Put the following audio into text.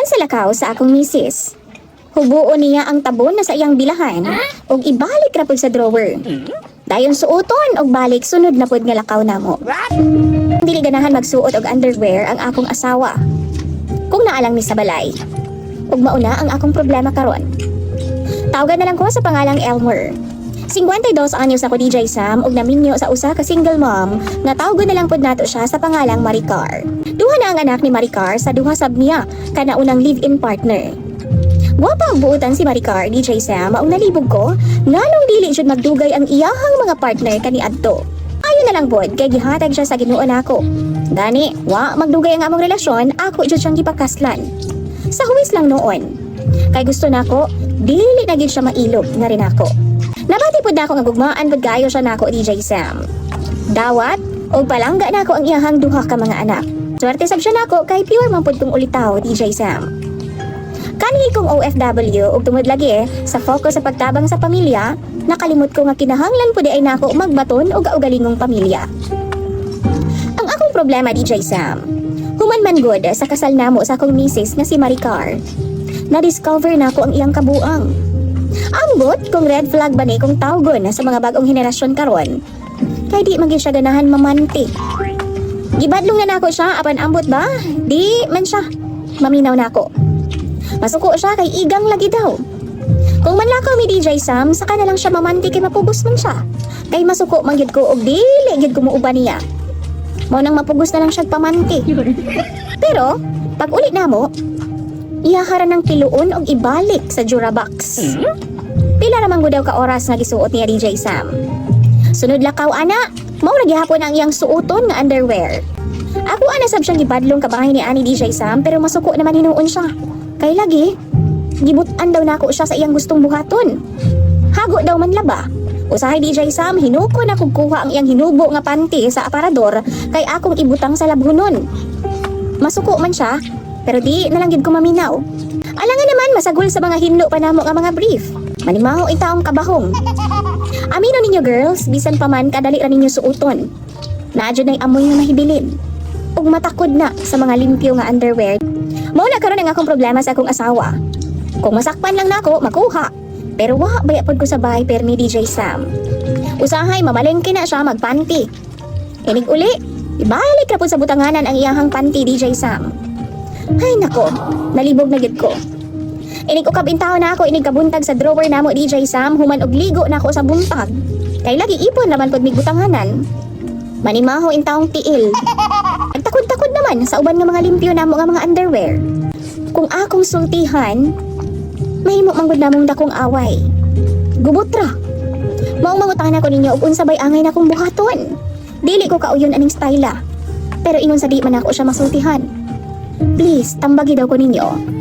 sa lakaw sa akong misis. Hubuon niya ang tabon na sa iyang bilahan ug ibalik ra pud sa drawer. Dayon suoton og balik sunod na pud nga lakaw namo. Dili ganahan magsuot og underwear ang akong asawa. Kung naalang mi sa balay. Ug mauna ang akong problema karon. Tawagan na lang ko sa pangalang Elmer. 52 anyos ako DJ Sam ug naminyo sa usa ka single mom nga tawgon na lang pud nato siya sa pangalang Maricar. Duha na ang anak ni Maricar sa duha sab niya kanaunang live-in partner. Wapa ang buutan si Maricar DJ Sam maong nalibog ko nganong dili jud magdugay ang iyahang mga partner kaniadto. Ayon na lang pod kay gihatag siya sa Ginoo nako. Gani, wa magdugay ang among relasyon, ako jud siyang gipakaslan. Sa huwis lang noon. Kay gusto nako, dili na gid siya mailog nga rin ako. Nabati pod nako nga gugmaan pod kaayo siya nako DJ Sam. Dawat og palangga nako ang iyahang duha ka mga anak. Swerte sab siya nako kay pure man pod kong ulitaw DJ Sam. Kani kong OFW ug tungod lagi sa focus sa pagtabang sa pamilya, nakalimot ko nga kinahanglan pud ay nako magbaton og kaugalingong pamilya. Ang akong problema DJ Sam, human man good sa kasal namo sa akong misis nga si Maricar. Na-discover nako ang iyang kabuang. Ambot kung red flag ba ni kung tawgon sa mga bagong henerasyon karon. Kay di maging siya ganahan mamanti. Gibadlong na nako siya apan ambot ba? Di man siya maminaw nako. Masuko siya kay igang lagi daw. Kung manlakaw mi DJ Sam, saka na lang siya mamanti kay mapugos man siya. Kay masuko man gyud ko og dili gyud ko muuban niya. Mao nang mapugos na lang siya pamanti. Pero pag ulit namo, iyahara ng kiluon og ibalik sa Durabox. Pila ramang daw ka oras nga gisuot niya DJ Sam. Sunod lakaw ana, mao na gihapon ang iyang suoton nga underwear. Ako ana sab siyang gibadlong kabahay ni ani DJ Sam pero masuko naman hinuon siya. Kay lagi, gibutan daw nako siya sa iyang gustong buhaton. Hago daw man laba. Usahay DJ Sam, hinuko na kog kuha ang iyang hinubo nga panty sa aparador kay akong ibutang sa labhonon. Masuko man siya, pero di na lang gid ko maminaw. Alangan naman masagol sa mga hinlo pa namo nga mga brief. Manimaho itaong kabahong. Amino ninyo girls, bisan pa man kadali ra ninyo suoton. Naadyo na'y amoy nga mahibilin. Ug matakod na sa mga limpyo nga underwear. Mao na karon ang akong problema sa akong asawa. Kung masakpan lang nako, makuha. Pero wa baya pod ko sa bahay permi DJ Sam. Usahay mamalengke na siya magpanty. Inig uli, ibalik ra pod sa butanganan ang iyahang panty DJ Sam. Ay nako, nalibog na gid ko. Inig ukab intaw na ako inig kabuntag sa drawer namo DJ Sam human og ligo na ako sa buntag. Kay lagi ipon naman pod mig butanganan. Manimaho intawong tiil. Nagtakod-takod naman sa uban nga mga limpyo namo nga mga underwear. Kung akong sultihan, mahimo man gud namong dakong away. Gubutra. Maong mangutangan ako ninyo ug unsa bay angay na kong buhaton. Dili ko kauyon aning styla. Pero ingon sa di man ako siya masultihan. Please, tambagi daw ko ninyo.